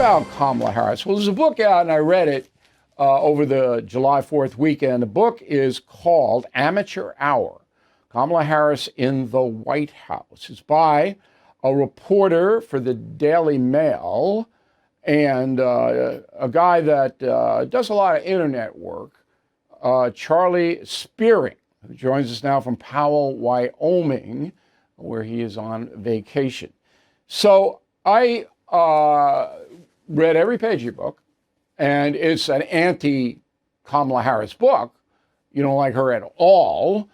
about Kamala Harris? Well, there's a book out, and I read it over the July 4th weekend. The book is called Amateur Hour, Kamala Harris in the White House. It's by a reporter for the Daily Mail and a guy that does a lot of internet work, Charlie Spearing, who joins us now from Powell, Wyoming, where he is on vacation. So I read every page of your book, and it's an anti-Kamala Harris book. You don't like her at all.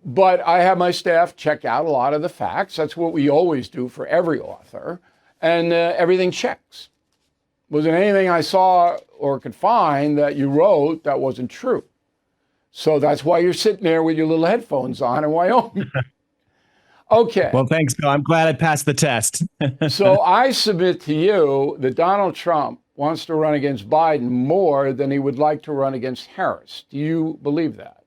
But I have my staff check out a lot of the facts. That's what we always do for every author. And everything checks. Wasn't anything I saw or could find that you wrote that wasn't true. So that's why you're sitting there with your little headphones on in Wyoming. Okay. Well, thanks, Bill. I'm glad I passed the test. So I submit to you that Donald Trump wants to run against Biden more than he would like to run against Harris. Do you believe that?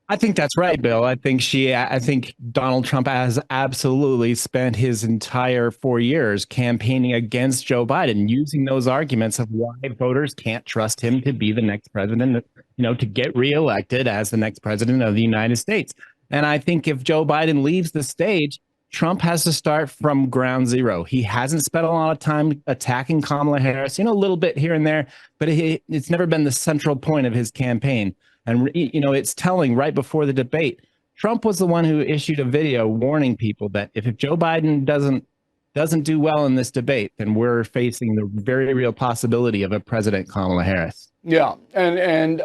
I think that's right, Bill. I think Donald Trump has absolutely spent his entire 4 years campaigning against Joe Biden, using those arguments of why voters can't trust him to be the next president, to get reelected as the next president of the United States. And I think if Joe Biden leaves the stage, Trump has to start from ground zero. He hasn't spent a lot of time attacking Kamala Harris, a little bit here and there, but it's never been the central point of his campaign. And, it's telling right before the debate, Trump was the one who issued a video warning people that if Joe Biden doesn't do well in this debate, then we're facing the very real possibility of a President Kamala Harris. Yeah. And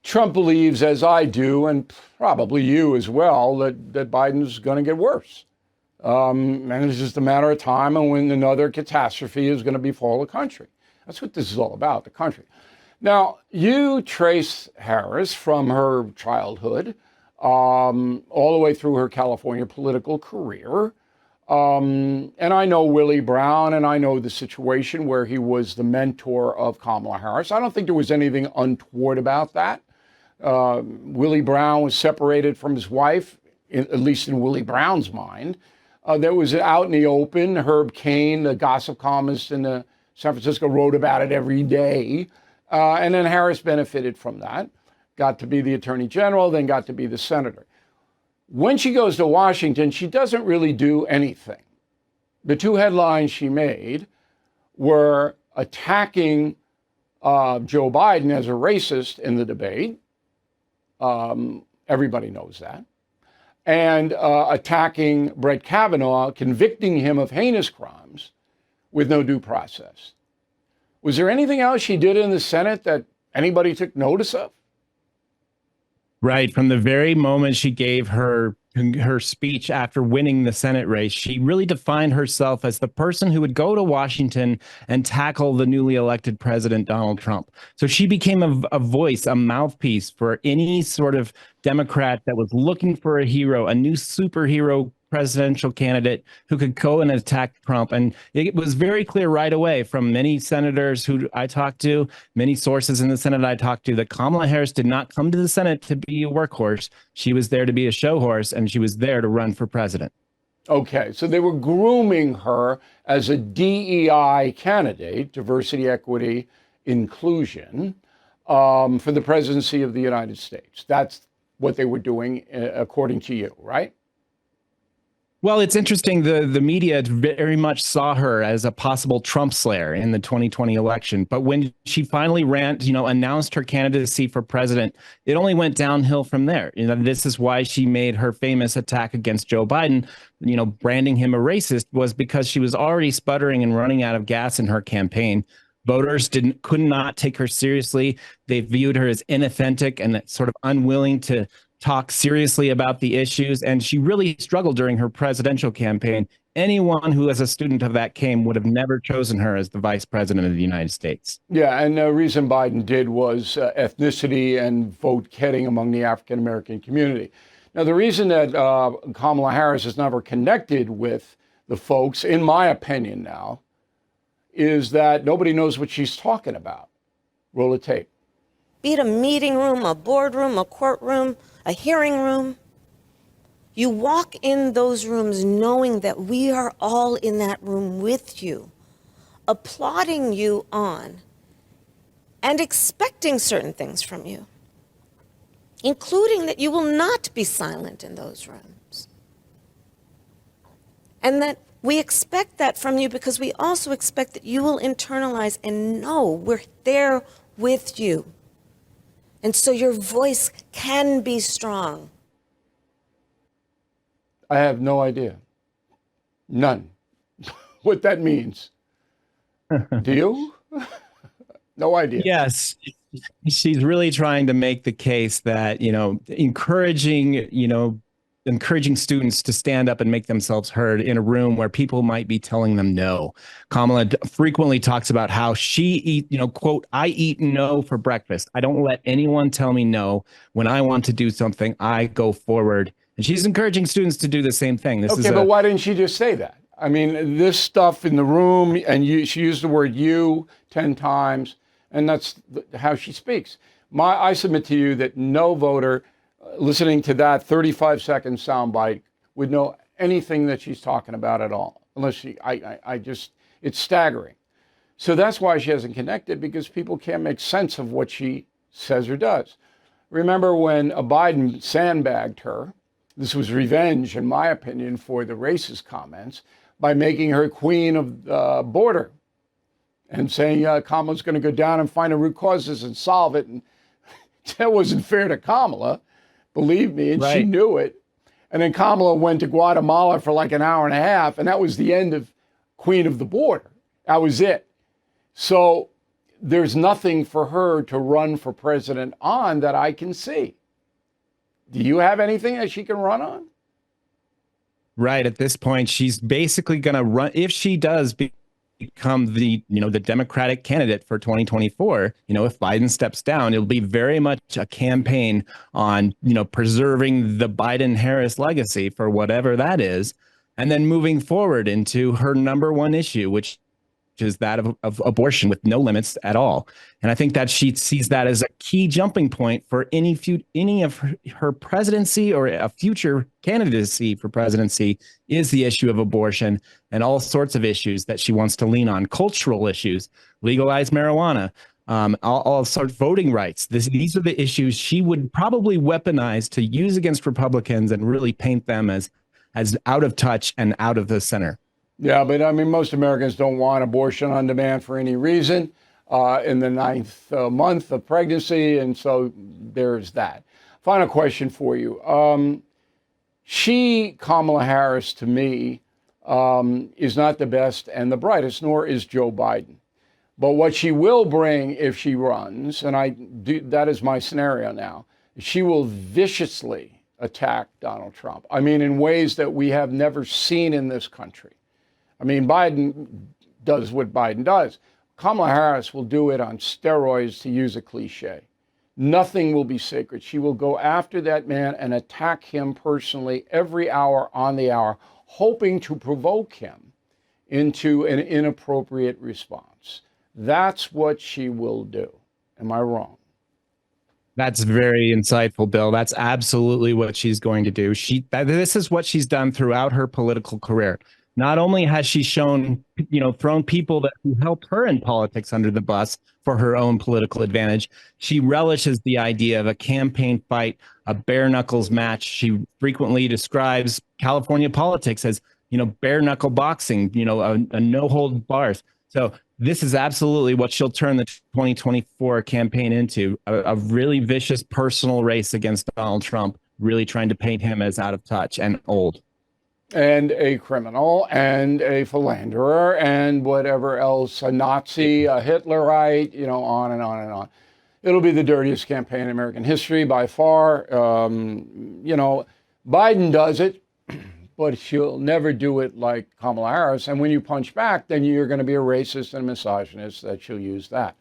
Trump believes, as I do, and probably you as well, that Biden's going to get worse. And it's just a matter of time and when another catastrophe is going to befall the country. That's what this is all about, the country. Now, you trace Harris from her childhood all the way through her California political career. And I know Willie Brown, and I know the situation where he was the mentor of Kamala Harris. I don't think there was anything untoward about that. Willie Brown was separated from his wife, at least in Willie Brown's mind. That was out in the open. Herb Cain, the gossip columnist in San Francisco, wrote about it every day. And then Harris benefited from that, got to be the attorney general, then got to be the senator. When she goes to Washington, she doesn't really do anything. The two headlines she made were attacking Joe Biden as a racist in the debate. Everybody knows that. And attacking Brett Kavanaugh, convicting him of heinous crimes with no due process. Was there anything else she did in the Senate that anybody took notice of? Right. From the very moment she gave her speech after winning the Senate race, she really defined herself as the person who would go to Washington and tackle the newly elected president, Donald Trump. So she became a voice, a mouthpiece for any sort of Democrat that was looking for a hero, a new superhero presidential candidate who could go and attack Trump. And it was very clear right away from many senators who I talked to, many sources in the Senate I talked to, that Kamala Harris did not come to the Senate to be a workhorse. She was there to be a show horse, and she was there to run for president. Okay, so they were grooming her as a DEI candidate, diversity, equity, inclusion, for the presidency of the United States. That's what they were doing, according to you, right? Well, it's interesting. The media very much saw her as a possible Trump slayer in the 2020 election. But when she finally announced her candidacy for president, it only went downhill from there. This is why she made her famous attack against Joe Biden, branding him a racist, was because she was already sputtering and running out of gas in her campaign. Voters could not take her seriously. They viewed her as inauthentic and sort of unwilling to talk seriously about the issues. And she really struggled during her presidential campaign. Anyone who, as a student of that, would have never chosen her as the vice president of the United States. Yeah, and the reason Biden did was ethnicity and vote getting among the African American community. Now, the reason that Kamala Harris has never connected with the folks, in my opinion now, is that nobody knows what she's talking about. Roll the tape. Be it a meeting room, a boardroom, a courtroom, a hearing room. You walk in those rooms knowing that we are all in that room with you, applauding you on and expecting certain things from you, including that you will not be silent in those rooms. And that we expect that from you because we also expect that you will internalize and know we're there with you. And so your voice can be strong. I have no idea. None. What that means. Do you? No idea. Yes, she's really trying to make the case that, encouraging students to stand up and make themselves heard in a room where people might be telling them no. Kamala frequently talks about how she quote, I eat no for breakfast. I don't let anyone tell me no. When I want to do something, I go forward. And she's encouraging students to do the same thing. But why didn't she just say that? I mean, this stuff in the room, and she used the word you 10 times, and that's how she speaks. I submit to you that no voter listening to that 35-second soundbite would know anything that she's talking about at all, unless it's staggering. So that's why she hasn't connected, because people can't make sense of what she says or does. Remember when Biden sandbagged her? This was revenge, in my opinion, for the racist comments by making her queen of the border and saying Kamala's going to go down and find the root causes and solve it. And that wasn't fair to Kamala, believe me, and right. She knew it. And then Kamala went to Guatemala for like an hour and a half, and that was the end of queen of the border. That was it. So there's nothing for her to run for president on that I can see. Do you have anything that she can run on? Right. At this point, she's basically going to run. If she does become the Democratic candidate for 2024, if Biden steps down, it'll be very much a campaign on, preserving the Biden-Harris legacy for whatever that is. And then moving forward into her number one issue, which is that of abortion with no limits at all. And I think that she sees that as a key jumping point for any of her presidency or a future candidacy for presidency is the issue of abortion and all sorts of issues that she wants to lean on, cultural issues, legalize marijuana, all sorts of voting rights. These are the issues she would probably weaponize to use against Republicans and really paint them as out of touch and out of the center. Yeah, but I mean, most Americans don't want abortion on demand for any reason in the 9th month of pregnancy. And so there's that. Final question for you. Kamala Harris, to me, is not the best and the brightest, nor is Joe Biden. But what she will bring if she runs, and that is my scenario now, she will viciously attack Donald Trump. I mean, in ways that we have never seen in this country. I mean, Biden does what Biden does. Kamala Harris will do it on steroids, to use a cliche. Nothing will be sacred. She will go after that man and attack him personally every hour on the hour, hoping to provoke him into an inappropriate response. That's what she will do. Am I wrong? That's very insightful, Bill. That's absolutely what she's going to do. This is what she's done throughout her political career. Not only has she thrown people who helped her in politics under the bus for her own political advantage, she relishes the idea of a campaign fight, a bare knuckles match. She frequently describes California politics as, bare knuckle boxing, a no hold bars. So this is absolutely what she'll turn the 2024 campaign into, a really vicious personal race against Donald Trump, really trying to paint him as out of touch and old. And a criminal and a philanderer and whatever else, a Nazi, a Hitlerite, on and on and on. It'll be the dirtiest campaign in American history by far. Biden does it, but she'll never do it like Kamala Harris. And when you punch back, then you're going to be a racist and misogynist, that she'll use that.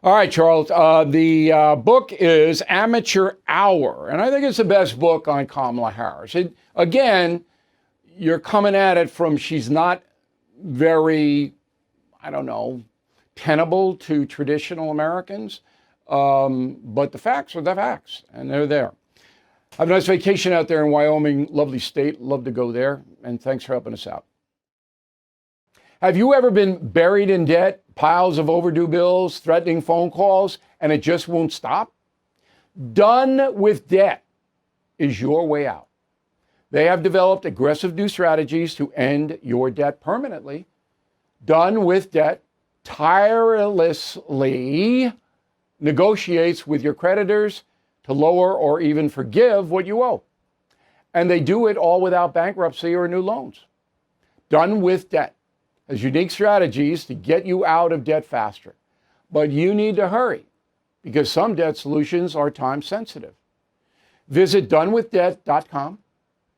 All right, Charles, the book is Amateur Hour, and I think it's the best book on Kamala Harris. Again, you're coming at it from she's not very, tenable to traditional Americans. But the facts are the facts, and they're there. Have a nice vacation out there in Wyoming. Lovely state. Love to go there. And thanks for helping us out. Have you ever been buried in debt, piles of overdue bills, threatening phone calls, and it just won't stop? Done with Debt is your way out. They have developed aggressive new strategies to end your debt permanently. Done with Debt tirelessly negotiates with your creditors to lower or even forgive what you owe. And they do it all without bankruptcy or new loans. Done with Debt has unique strategies to get you out of debt faster. But you need to hurry because some debt solutions are time sensitive. Visit donewithdebt.com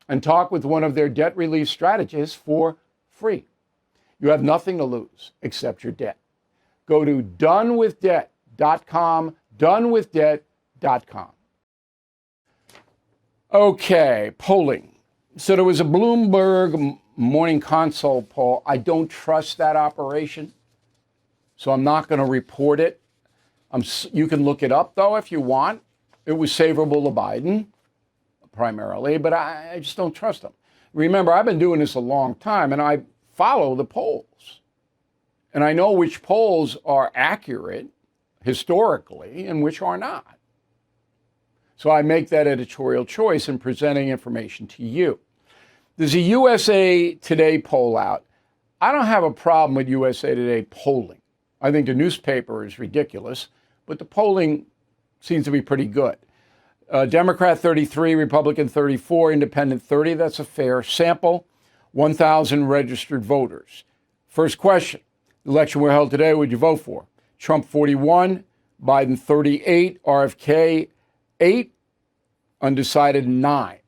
and talk with one of their debt relief strategists for free. You have nothing to lose except your debt. Go to donewithdebt.com, donewithdebt.com. Okay, polling. So there was a Bloomberg Morning Consult poll. I don't trust that operation, so I'm not going to report it. You can look it up, though, if you want. It was favorable to Biden, primarily, but I just don't trust them. Remember, I've been doing this a long time, and I follow the polls. And I know which polls are accurate historically and which are not. So I make that editorial choice in presenting information to you. There's a USA Today poll out. I don't have a problem with USA Today polling. I think the newspaper is ridiculous, but the polling seems to be pretty good. Democrat 33, Republican 34, Independent 30. That's a fair sample. 1,000 registered voters. First question. The election were held today. What would you vote for? Trump 41, Biden 38, RFK 8, undecided 9.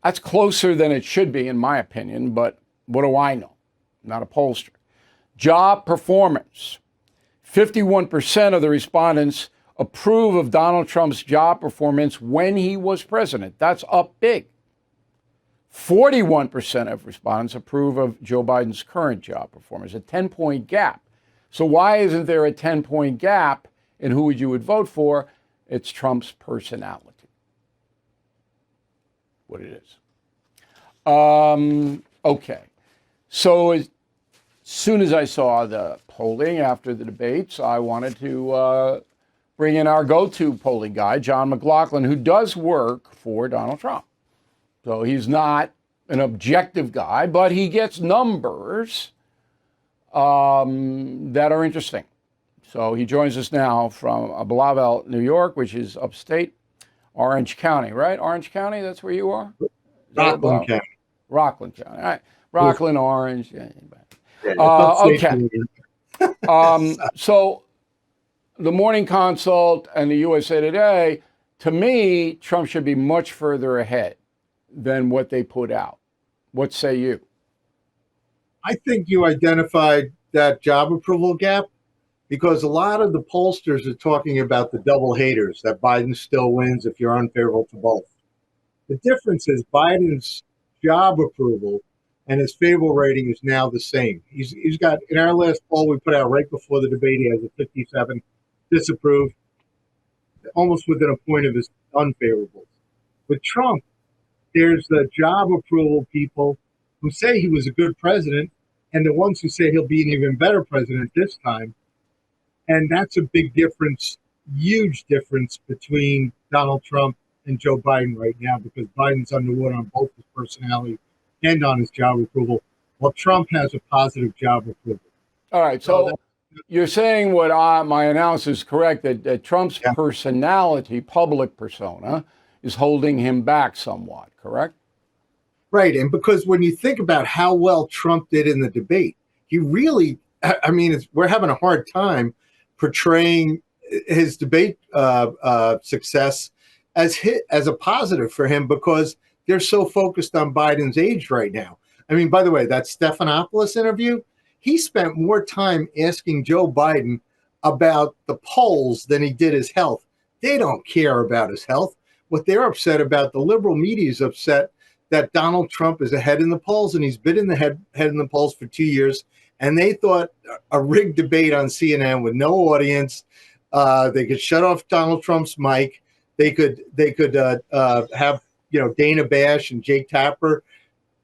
That's closer than it should be, in my opinion, but what do I know? I'm not a pollster. Job performance. 51% of the respondents approve of Donald Trump's job performance when he was president. That's up big. 41% of respondents approve of Joe Biden's current job performance, a 10-point gap. So why isn't there a 10-point gap in who you would vote for? It's Trump's personality. What it is. Okay. So as soon as I saw the polling after the debates, I wanted to bring in our go-to polling guy, John McLaughlin, who does work for Donald Trump. So he's not an objective guy, but he gets numbers that are interesting. So he joins us now from Blavel, New York, which is upstate. Orange County, right? Orange County, that's where you are? Rockland County. Rockland County. All right. Rockland, Orange. Yeah. Okay. So the Morning Consult and the USA Today, to me, Trump should be much further ahead than what they put out. What say you? I think you identified that job approval gap because a lot of the pollsters are talking about the double haters, that Biden still wins if you're unfavorable to both. The difference is Biden's job approval and his favorable rating is now the same. He's got, in our last poll we put out right before the debate, he has a 57 disapproved, almost within a point of his unfavorables. With Trump, there's the job approval people who say he was a good president and the ones who say he'll be an even better president this time. And that's a big difference, huge difference between Donald Trump and Joe Biden right now, because Biden's underwater on both his personality and on his job approval, while Trump has a positive job approval. All right. So you're saying what my analysis is correct, that Trump's personality, public persona, is holding him back somewhat, correct? Right. And because when you think about how well Trump did in the debate, he really, I mean, we're having a hard time portraying his debate success as a positive for him because they're so focused on Biden's age right now. I mean, by the way, that Stephanopoulos interview, he spent more time asking Joe Biden about the polls than he did his health. They don't care about his health. What they're upset about, the liberal media is upset that Donald Trump is ahead in the polls, and he's been in the head in the polls for 2 years. And they thought a rigged debate on CNN with no audience, they could shut off Donald Trump's mic. They could have Dana Bash and Jake Tapper,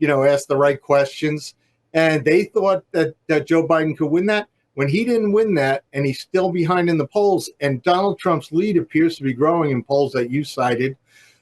ask the right questions. And they thought that Joe Biden could win that. When he didn't win that, and he's still behind in the polls, and Donald Trump's lead appears to be growing in polls that you cited,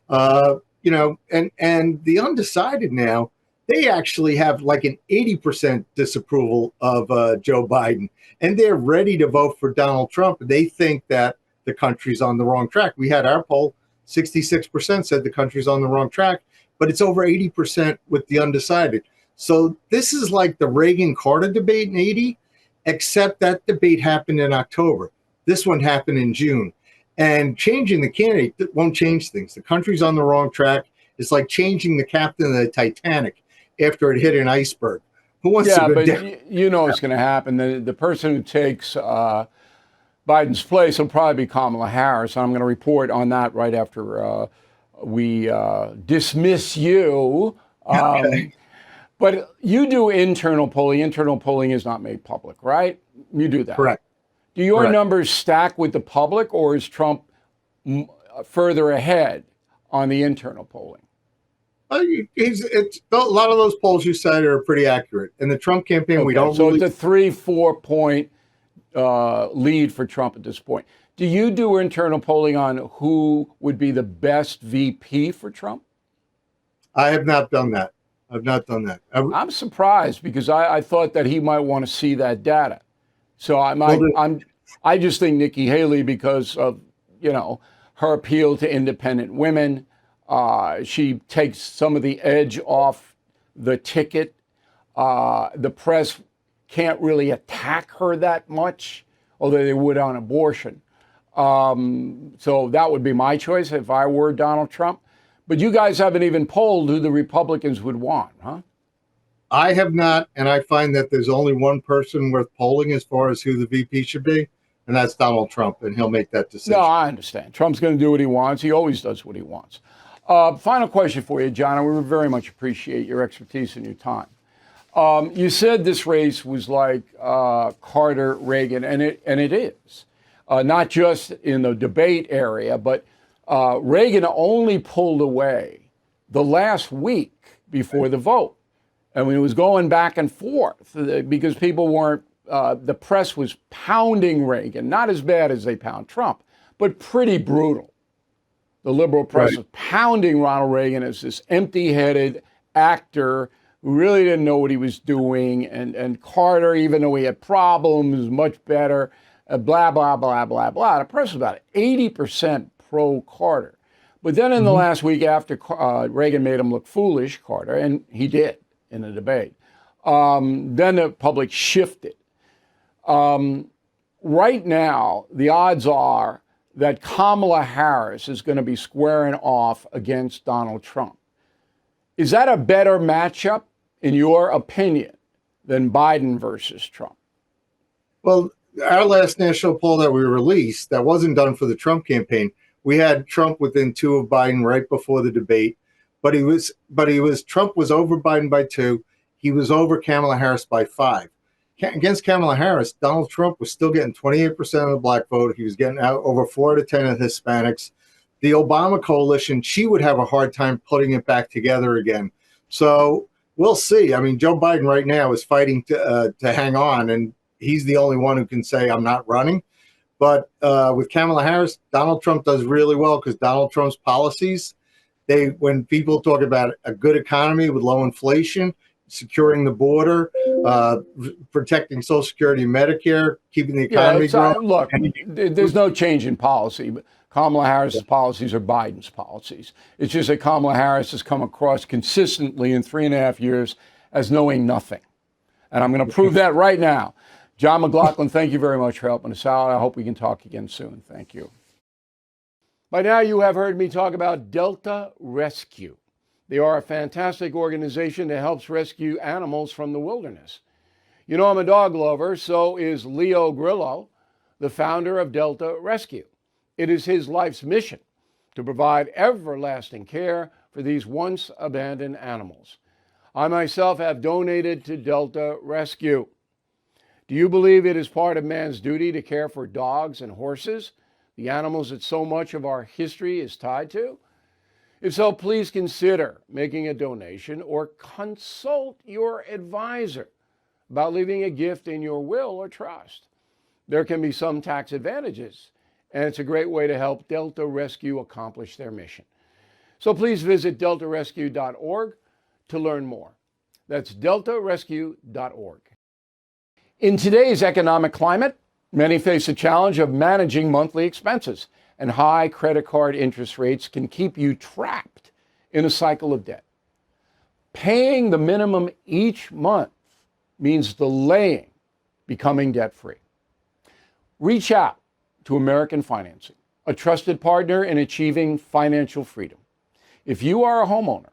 and the undecided now, they actually have like an 80% disapproval of Joe Biden, and they're ready to vote for Donald Trump. They think that the country's on the wrong track. We had our poll, 66% said the country's on the wrong track, but it's over 80% with the undecided. So this is like the Reagan-Carter debate in 80, except that debate happened in October. This one happened in June. And changing the candidate won't change things. The country's on the wrong track. It's like changing the captain of the Titanic after it hit an iceberg. Who wants to go but down? you know what's going to happen. The person who takes Biden's place will probably be Kamala Harris. I'm going to report on that right after we dismiss you. Okay. But you do internal polling. Internal polling is not made public, right? You do that. Correct. Do your Correct. numbers stack with the public, or is Trump further ahead on the internal polling? It's a lot of those polls you cited are pretty accurate. In the Trump campaign, we don't. So really, it's a 3-4 point lead for Trump at this point. Do you do internal polling on who would be the best VP for Trump? I have not done that. I've not done that. I'm surprised because I thought that he might want to see that data. So I just think Nikki Haley, because of her appeal to independent women, she takes some of the edge off the ticket. The press can't really attack her that much, although they would on abortion. So that would be my choice if I were Donald Trump. But you guys haven't even polled who the Republicans would want, huh? I have not, and I find that there's only one person worth polling as far as who the VP should be, and that's Donald Trump, and he'll make that decision. No, I understand. Trump's going to do what he wants. He always does what he wants. Final question for you, John, and we very much appreciate your expertise and your time. You said this race was like Carter, Reagan, and it is. Not just in the debate area, but Reagan only pulled away the last week before the vote. And when it was going back and forth, because people weren't, the press was pounding Reagan, not as bad as they pound Trump, but pretty brutal. The liberal press was pounding Ronald Reagan as this empty-headed actor who really didn't know what he was doing. And Carter, even though he had problems, was much better, blah, blah, blah, blah, blah. The press was about 80% pro-Carter. But then in the last week after Reagan made him look foolish, Carter, and he did in the debate, then the public shifted. Right now, the odds are that Kamala Harris is going to be squaring off against Donald Trump. Is that a better matchup, in your opinion, than Biden versus Trump? Well, our last national poll that we released, that wasn't done for the Trump campaign, we had Trump within 2 of Biden right before the debate, but Trump was over Biden by 2. He was over Kamala Harris by 5. Against Kamala Harris, Donald Trump was still getting 28% of the black vote. He was getting out over 4 out of 10 of Hispanics. The Obama coalition, she would have a hard time putting it back together again. So we'll see. I mean, Joe Biden right now is fighting to hang on, and he's the only one who can say, I'm not running. But with Kamala Harris, Donald Trump does really well because Donald Trump's policies, when people talk about a good economy with low inflation, securing the border, protecting Social Security and Medicare, keeping the economy growing. Look, there's no change in policy. But Kamala Harris's policies are Biden's policies. It's just that Kamala Harris has come across consistently in 3.5 years as knowing nothing. And I'm going to prove that right now. John McLaughlin, thank you very much for helping us out. I hope we can talk again soon. Thank you. By now, you have heard me talk about Delta Rescue. They are a fantastic organization that helps rescue animals from the wilderness. You know, I'm a dog lover, so is Leo Grillo, the founder of Delta Rescue. It is his life's mission to provide everlasting care for these once abandoned animals. I myself have donated to Delta Rescue. Do you believe it is part of man's duty to care for dogs and horses, the animals that so much of our history is tied to? If so, please consider making a donation or consult your advisor about leaving a gift in your will or trust. There can be some tax advantages, and it's a great way to help Delta Rescue accomplish their mission. So please visit deltarescue.org to learn more. That's deltarescue.org. In today's economic climate, many face the challenge of managing monthly expenses, and high credit card interest rates can keep you trapped in a cycle of debt. Paying the minimum each month means delaying becoming debt-free. Reach out to American Financing, a trusted partner in achieving financial freedom. If you are a homeowner,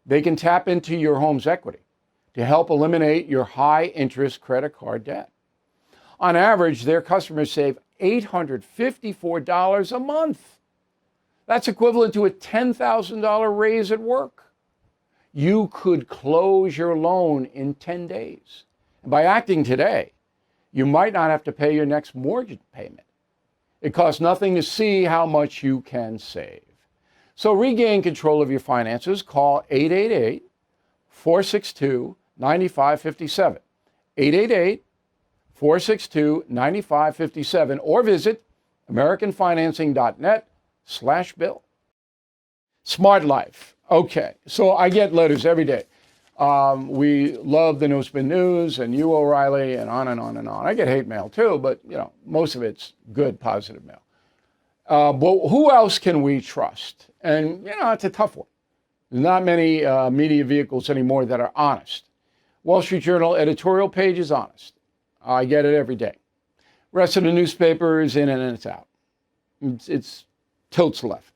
they can tap into your home's equity to help eliminate your high-interest credit card debt. On average, their customers save $854 a month. That's equivalent to a $10,000 raise at work. You could close your loan in 10 days. And by acting today, you might not have to pay your next mortgage payment. It costs nothing to see how much you can save. So regain control of your finances. Call 888-462-9557. 888-462-9557 or visit americanfinancing.net/bill. Smart Life. Okay, so I get letters every day. We love the No Spin News and you, O'Reilly, and on and on and on. I get hate mail too, but most of it's good, positive mail. But who else can we trust? And it's a tough one. There's not many media vehicles anymore that are honest. Wall Street Journal editorial page is honest. I get it every day. Rest of the newspaper is in and it's out. It's tilts left.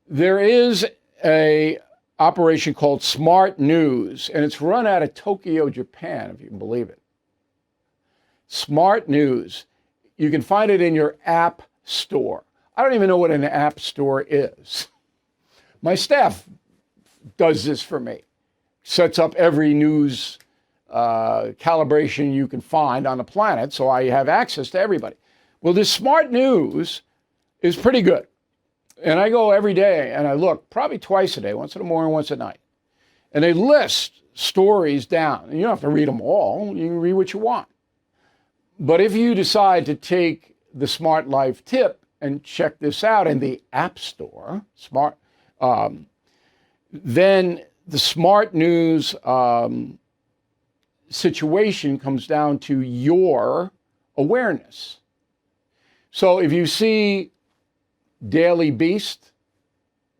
There is a operation called Smart News, and it's run out of Tokyo, Japan, if you can believe it. Smart News. You can find it in your app store. I don't even know what an app store is. My staff does this for me. Sets up every news calibration you can find on the planet, so I have access to everybody. Well, this Smart News is pretty good. And I go every day and I look probably twice a day, once in the morning, once at night. And they list stories down. And you don't have to read them all. You can read what you want. But if you decide to take the Smart Life tip and check this out in the App Store, then the Smart News situation comes down to your awareness. So if you see Daily Beast,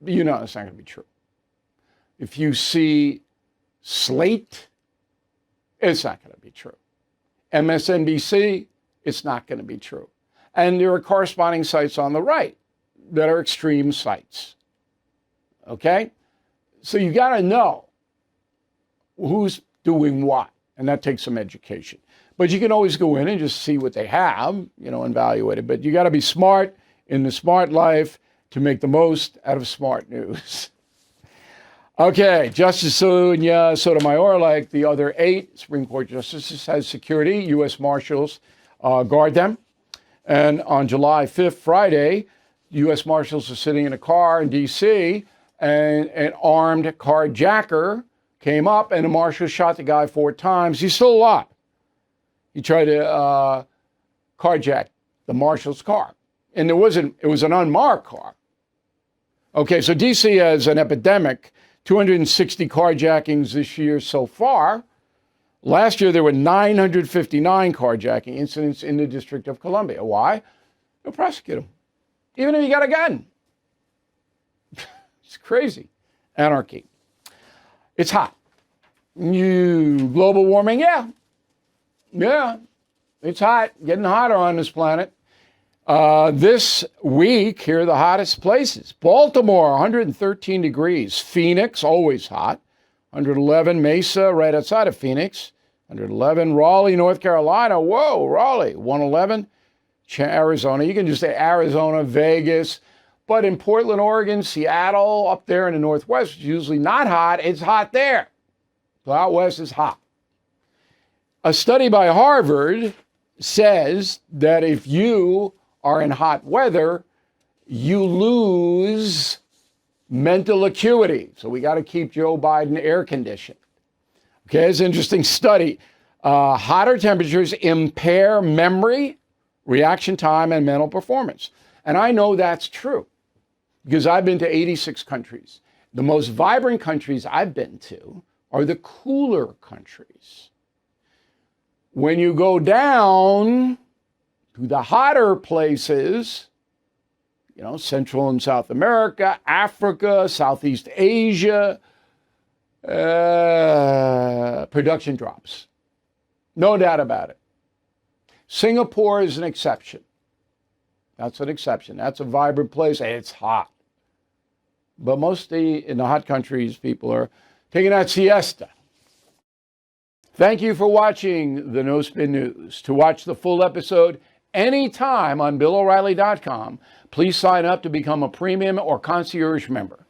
it's not going to be true. If you see Slate, it's not going to be true. MSNBC, it's not going to be true. And there are corresponding sites on the right that are extreme sites. Okay? So you got to know who's doing what, and that takes some education. But you can always go in and just see what they have, and evaluate it. But you got to be smart in the Smart Life to make the most out of Smart News. Okay, Justice Sonia Sotomayor, like the other 8 Supreme Court justices, has security. U.S. Marshals guard them. And on July 5th, Friday, U.S. Marshals are sitting in a car in D.C., and an armed carjacker came up, and the marshal shot the guy 4 times. He's still alive. He tried to carjack the marshal's car. And it was an unmarked car. Okay, so D.C. has an epidemic, 260 carjackings this year so far. Last year, there were 959 carjacking incidents in the District of Columbia. Why? They'll prosecute them, even if you got a gun. It's crazy. Anarchy. It's hot. Global warming, yeah. It's hot, getting hotter on this planet. This week, here are the hottest places. Baltimore, 113 degrees. Phoenix, always hot. 111. Mesa, right outside of Phoenix. 111. Raleigh, North Carolina. Whoa, Raleigh. 111. Arizona. You can just say Arizona, Vegas. But in Portland, Oregon, Seattle, up there in the Northwest, it's usually not hot. It's hot there. So out west is hot. A study by Harvard says that if you are in hot weather, you lose mental acuity. So we got to keep Joe Biden air conditioned. Okay, it's an interesting study. Hotter temperatures impair memory, reaction time, and mental performance. And I know that's true because I've been to 86 countries. The most vibrant countries I've been to are the cooler countries. When you go down to the hotter places, Central and South America, Africa, Southeast Asia, production drops. No doubt about it. Singapore is an exception. That's an exception. That's a vibrant place. It's hot. But mostly in the hot countries, people are taking that siesta. Thank you for watching the No Spin News. To watch the full episode anytime on BillO'Reilly.com, please sign up to become a premium or concierge member.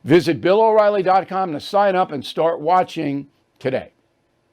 Visit BillO'Reilly.com to sign up and start watching today.